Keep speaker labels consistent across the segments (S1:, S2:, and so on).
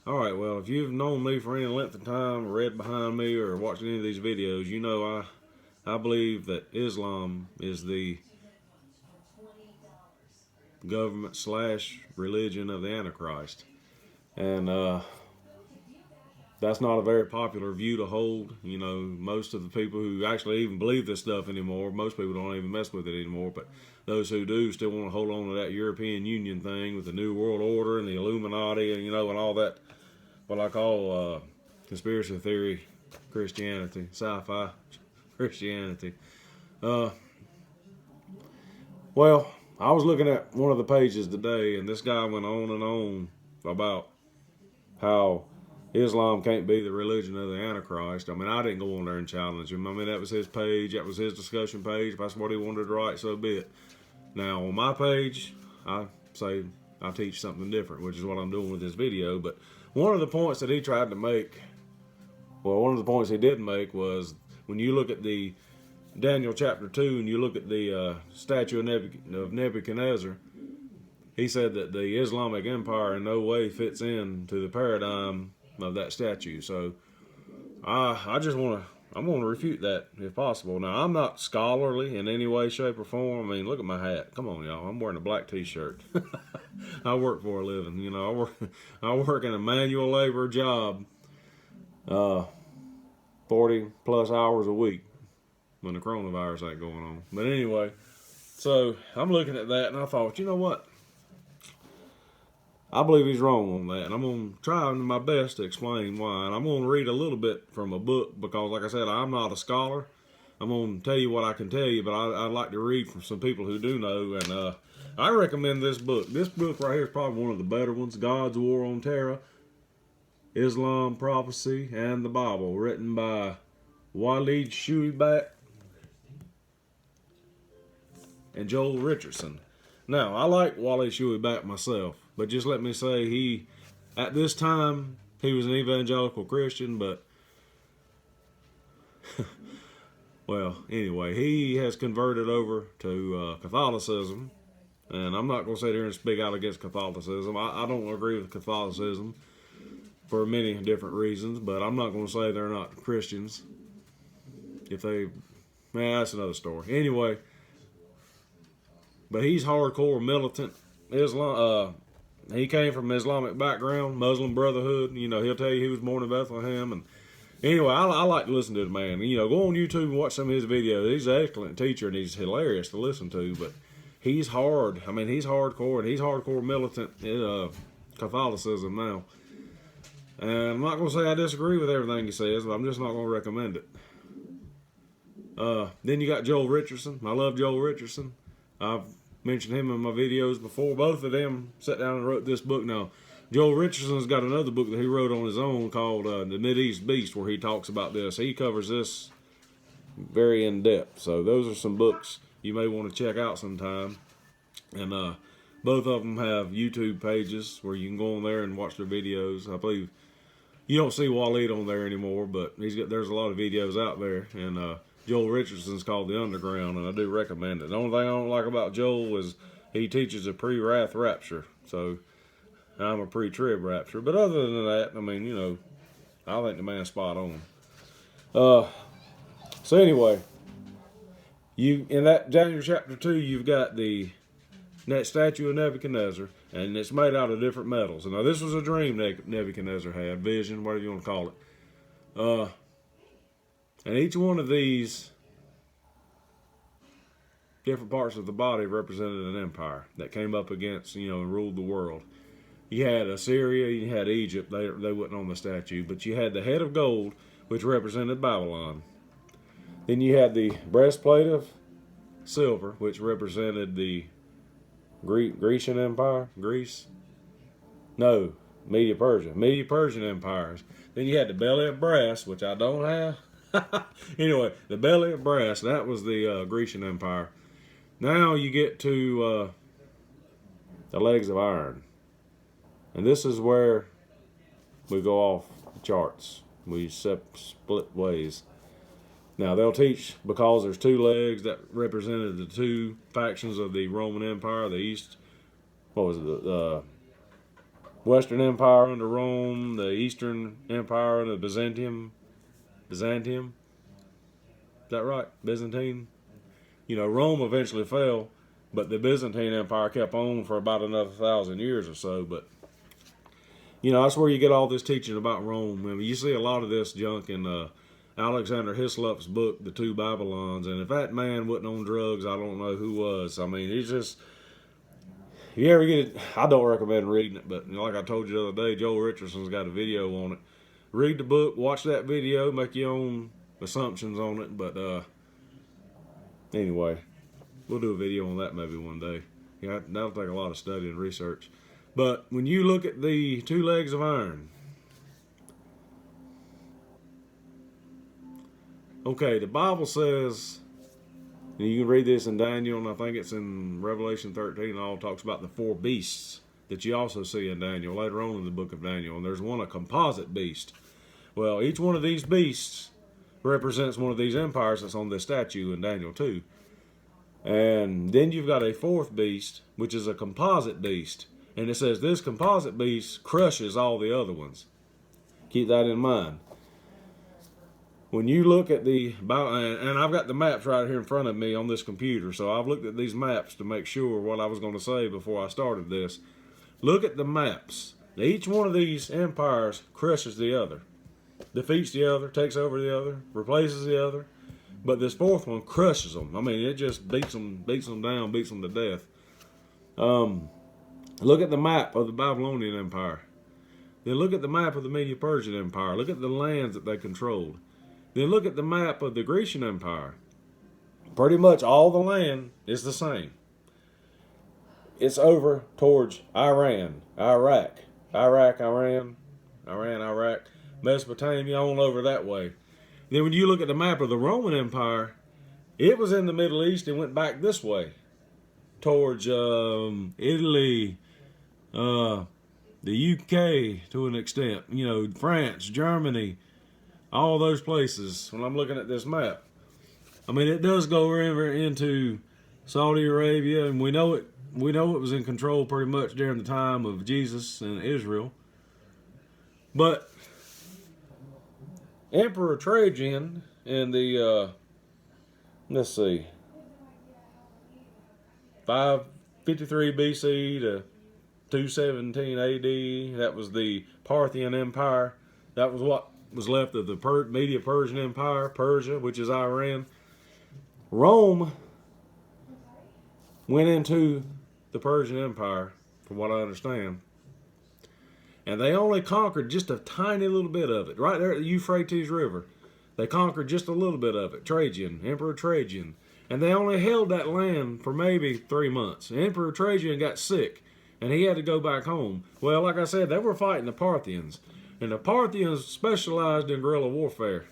S1: All right, well, if you've known me for any length of time, read behind me, or watched any of these videos, you know I believe that Islam is the government slash religion of the Antichrist. And that's not a very popular view to hold. You know, most of the people who actually even believe this stuff anymore, most people don't even mess with it anymore. But those who do still want to hold on to that European Union thing with the New World Order and the Illuminati and, and all that, what I call conspiracy theory Christianity, sci-fi Christianity. Uh, well, I was looking at one of the pages today, and this guy went on and on about how Islam can't be the religion of the Antichrist. I mean, I didn't go on there and challenge him. I mean, that was his page. That was his discussion page. If that's what he wanted to write, so be it. Now, on my page, I say I teach something different, which is what I'm doing with this video. But one of the points that he tried to make, well, one of the points he did make was when you look at the Daniel chapter 2 and you look at the statue of Nebuchadnezzar, he said that the Islamic Empire in no way fits into the paradigm of that statue. So I just I'm going to refute that if possible. Now, I'm not scholarly in any way, shape, or form. I mean, look at my hat. Come on, y'all. I'm wearing a black t-shirt. I work for a living. You know, I work in a manual labor job 40 plus hours a week when the coronavirus ain't going on. But anyway, so I'm looking at that and I thought, you know what? I believe he's wrong on that, and I'm going to try my best to explain why. And I'm going to read a little bit from a book because, like I said, I'm not a scholar. I'm going to tell you what I can tell you, but I'd like to read from some people who do know. And I recommend this book. This book right here is probably one of the better ones, God's War on Terror, Islam, Prophecy, and the Bible, written by Walid Shuibat and Joel Richardson. Now, I like Wally Shuibat myself, but just let me say at this time, he was an evangelical Christian, but, well, anyway, he has converted over to Catholicism, and I'm not going to sit here and speak out against Catholicism. I don't agree with Catholicism for many different reasons, but I'm not going to say they're not Christians. That's another story. Anyway, but he's hardcore militant Islam. He came from an Islamic background, Muslim Brotherhood. You know, he'll tell you he was born in Bethlehem. And anyway, I like to listen to the man. You know, go on YouTube and watch some of his videos. He's an excellent teacher and he's hilarious to listen to. But he's hard. I mean, he's hardcore and he's hardcore militant Catholicism now. And I'm not going to say I disagree with everything he says, but I'm just not going to recommend it. Then you got Joel Richardson. I love Joel Richardson. I've mentioned him in my videos before. Both of them sat down and wrote this book. Now, Joel Richardson's got another book that he wrote on his own called The Mideast Beast, where he talks about this. He covers this very in depth. So those are some books you may want to check out sometime. And both of them have YouTube pages where you can go on there and watch their videos. I believe you don't see Walid on there anymore, but there's a lot of videos out there. And Joel Richardson's called The Underground, and I do recommend it. The only thing I don't like about Joel is he teaches a pre-wrath rapture. So I'm a pre-trib rapture. But other than that, I mean, you know, I think the man's spot on. So anyway, in that Daniel chapter 2, you've got that statue of Nebuchadnezzar, and it's made out of different metals. And now this was a dream Nebuchadnezzar had, vision, whatever you want to call it. And each one of these different parts of the body represented an empire that came up against, and ruled the world. You had Assyria, you had Egypt, they wasn't on the statue, but you had the head of gold, which represented Babylon. Then you had the breastplate of silver, which represented the Grecian Empire, Media-Persian empires. Then you had the belly of brass, which I don't have. Anyway, the belly of brass, that was the Grecian Empire. Now you get to the legs of iron. And this is where we go off the charts. We split ways. Now they'll teach, because there's two legs that represented the two factions of the Roman Empire, the East, Western Empire under Rome, the Eastern Empire under Byzantium. Byzantium? Is that right? Byzantine? You know, Rome eventually fell, but the Byzantine Empire kept on for about another 1,000 years or so. But, you know, that's where you get all this teaching about Rome. I mean, you see a lot of this junk in Alexander Hislop's book, The Two Babylons. And if that man wasn't on drugs, I don't know who was. I mean, he's just... If you ever get it, I don't recommend reading it, but like I told you the other day, Joel Richardson's got a video on it. Read the book, watch that video, make your own assumptions on it. But anyway, we'll do a video on that maybe one day. Yeah, that'll take a lot of study and research. But when you look at the two legs of iron, okay, the Bible says, and you can read this in Daniel, and I think it's in Revelation 13, all talks about the four beasts that you also see in Daniel, later on in the book of Daniel. And there's one, a composite beast. Well, each one of these beasts represents one of these empires that's on this statue in Daniel 2. And then you've got a fourth beast, which is a composite beast. And it says this composite beast crushes all the other ones. Keep that in mind. When you look at and I've got the maps right here in front of me on this computer, so I've looked at these maps to make sure what I was going to say before I started this. Look at the maps. Each one of these empires crushes the other, defeats the other, takes over the other, replaces the other. But this fourth one crushes them. I mean, it just beats them down, beats them to death. Look at the map of the Babylonian Empire. Then look at the map of the Medo-Persian Empire. Look at the lands that they controlled. Then look at the map of the Grecian Empire. Pretty much all the land is the same. It's over towards Iran, Iraq, Mesopotamia, on over that way. Then when you look at the map of the Roman Empire, it was in the Middle East and went back this way towards Italy, the UK to an extent, you know, France, Germany, all those places. When I'm looking at this map, I mean, it does go over into Saudi Arabia, and we know it was in control pretty much during the time of Jesus and Israel. But Emperor Trajan in the let's see, 553 BC to 217 AD, that was the Parthian Empire. That was what was left of the Medo-Persian Empire, Persia, which is Iran. Rome went into the Persian Empire, from what I understand, and they only conquered just a tiny little bit of it. Right there at the Euphrates River, they conquered just a little bit of it. Emperor Trajan. And they only held that land for maybe 3 months. Emperor Trajan got sick, and he had to go back home. Well, like I said, they were fighting the Parthians. And the Parthians specialized in guerrilla warfare.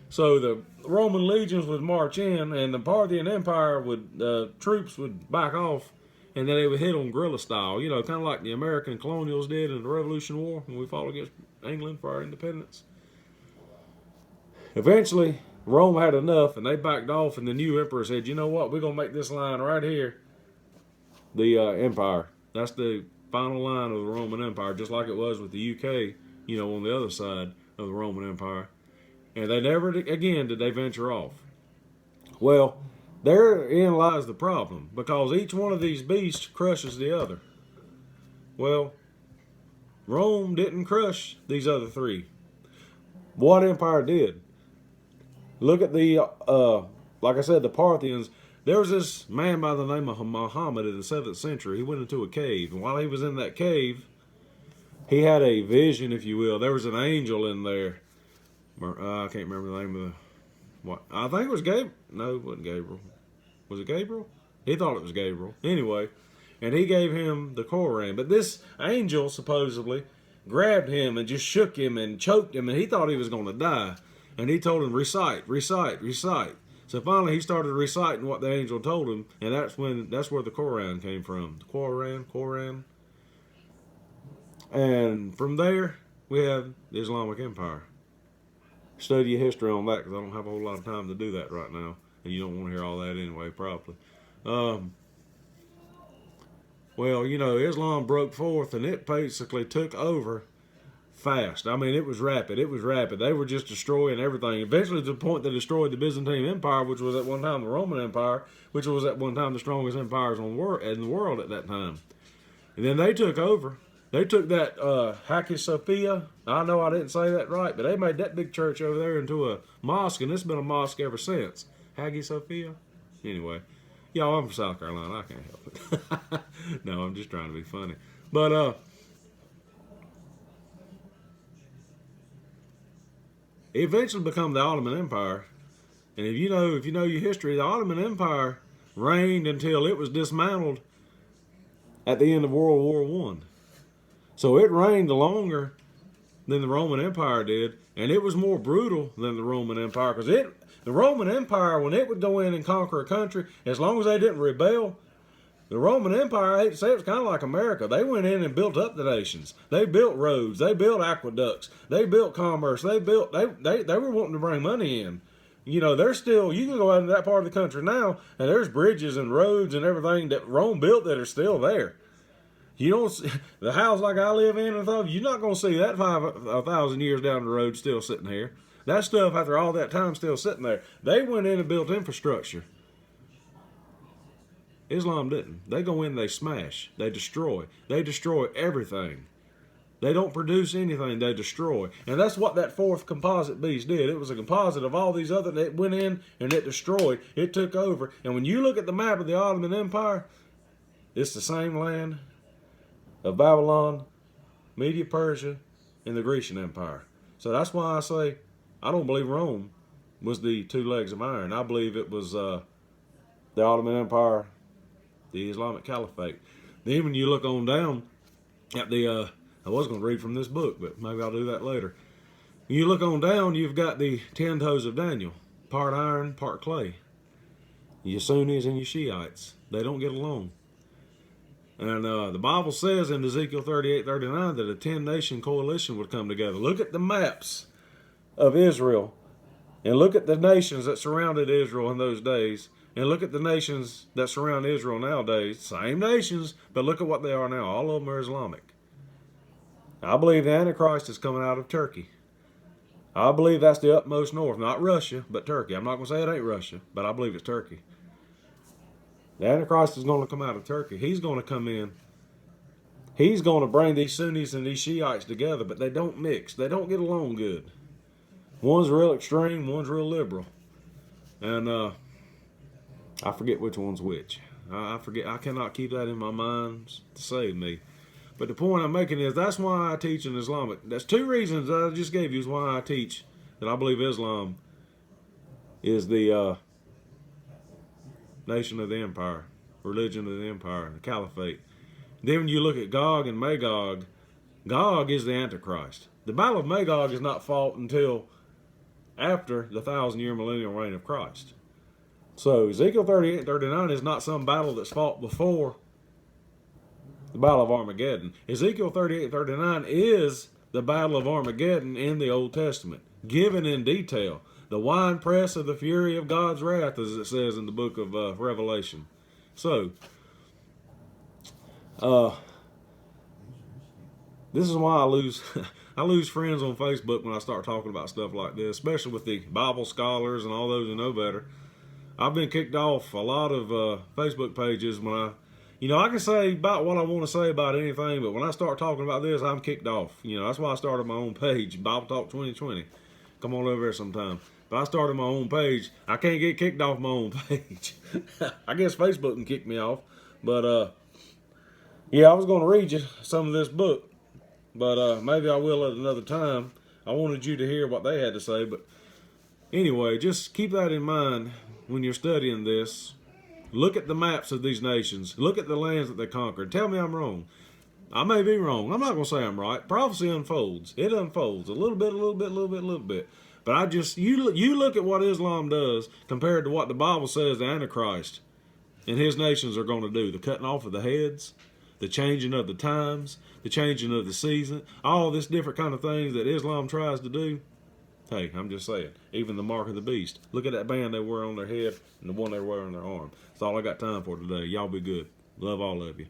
S1: So the Roman legions would march in, and the Parthian Empire troops would back off, and then they would hit on guerrilla style. You know, kind of like the American colonials did in the Revolution War when we fought against England for our independence. Eventually, Rome had enough, and they backed off, and the new emperor said, you know what, we're going to make this line right here the empire. That's the final line of the Roman Empire, just like it was with the UK, you know, on the other side of the Roman Empire. And they never again did they venture off. Well, therein lies the problem, because each one of these beasts crushes the other. Well, Rome didn't crush these other three. What empire did? Look at the, like I said, the Parthians. There was this man by the name of Muhammad in the 7th century. He went into a cave, and while he was in that cave, he had a vision, if you will. There was an angel in there. I can't remember the name of the... What? I think it was Gabriel. No, it wasn't Gabriel. Was it Gabriel? He thought it was Gabriel. Anyway, and he gave him the Koran. But this angel supposedly grabbed him and just shook him and choked him, and he thought he was going to die. And he told him, recite, recite, recite. So finally he started reciting what the angel told him, and that's where the Koran came from. The Koran. And from there, we have the Islamic Empire. Study your history on that, because I don't have a whole lot of time to do that right now. And you don't want to hear all that anyway, probably. Well, you know, Islam broke forth and it basically took over fast. I mean, it was rapid. It was rapid. They were just destroying everything. Eventually, to the point they destroyed the Byzantine Empire, which was at one time the Roman Empire, which was at one time the strongest empires in the world at that time. And then they took over. They took that Hagia Sophia. I know I didn't say that right, but they made that big church over there into a mosque, and it's been a mosque ever since. Hagia Sophia. Anyway, y'all, I'm from South Carolina. I can't help it. No, I'm just trying to be funny. But it eventually became the Ottoman Empire. And if you know your history, the Ottoman Empire reigned until it was dismantled at the end of World War One. So it reigned longer than the Roman Empire did, and it was more brutal than the Roman Empire, because the Roman Empire, when it would go in and conquer a country, as long as they didn't rebel, the Roman Empire, I hate to say it, was kind of like America. They went in and built up the nations. They built roads. They built aqueducts. They built commerce. They were wanting to bring money in. You know, there's still, you can go out into that part of the country now, and there's bridges and roads and everything that Rome built that are still there. You don't see, the house like I live in and stuff, you're not going to see that 1,000 years down the road still sitting here. That stuff, after all that time, still sitting there. They went in and built infrastructure. Islam didn't. They go in, they smash, they destroy. They destroy everything. They don't produce anything, they destroy. And that's what that fourth composite beast did. It was a composite of all these other, that went in and it destroyed. It took over. And when you look at the map of the Ottoman Empire, it's the same land of Babylon, Media Persia, and the Grecian Empire. So that's why I say I don't believe Rome was the two legs of iron. I believe it was the Ottoman Empire, the Islamic Caliphate. Then when you look on down at the, I was going to read from this book, but maybe I'll do that later. When you look on down, you've got the 10 toes of Daniel, part iron, part clay. Your Sunnis and your Shiites, they don't get along. And the Bible says in Ezekiel 38:39 that a 10-nation coalition would come together. Look at the maps of Israel, and look at the nations that surrounded Israel in those days, and look at the nations that surround Israel nowadays. Same nations, but look at what they are now. All of them are Islamic. I believe the Antichrist is coming out of Turkey. I believe that's the utmost north, not Russia, but Turkey. I'm not going to say it ain't Russia, but I believe it's Turkey. The Antichrist is going to come out of Turkey. He's going to come in. He's going to bring these Sunnis and these Shiites together, but they don't mix. They don't get along good. One's real extreme, one's real liberal. And I forget which one's which. I forget. I cannot keep that in my mind to save me. But the point I'm making is that's why I teach in Islamic. That's two reasons that I just gave you is why I teach that I believe Islam is the nation of the empire, religion of the empire, the caliphate. Then when you look at Gog and Magog, Gog is the Antichrist. The Battle of Magog is not fought until after the 1,000-year millennial reign of Christ. So Ezekiel 38:39 is not some battle that's fought before the Battle of Armageddon. Ezekiel 38:39 is the Battle of Armageddon in the Old Testament, given in detail. The winepress of the fury of God's wrath, as it says in the book of Revelation. So, this is why I lose I lose friends on Facebook when I start talking about stuff like this, especially with the Bible scholars and all those who know better. I've been kicked off a lot of Facebook pages when I can say about what I want to say about anything, but when I start talking about this, I'm kicked off. That's why I started my own page, Bible Talk 2020. Come on over there sometime. But I started my own page. I can't get kicked off my own page. I guess Facebook can kick me off. But, I was going to read you some of this book. But maybe I will at another time. I wanted you to hear what they had to say. But anyway, just keep that in mind when you're studying this. Look at the maps of these nations. Look at the lands that they conquered. Tell me I'm wrong. I may be wrong. I'm not going to say I'm right. Prophecy unfolds. It unfolds. A little bit. But you look at what Islam does compared to what the Bible says the Antichrist and his nations are going to do. The cutting off of the heads, the changing of the times, the changing of the season, all this different kind of things that Islam tries to do. Hey, I'm just saying, even the mark of the beast. Look at that band they wear on their head and the one they wear on their arm. That's all I got time for today. Y'all be good. Love all of you.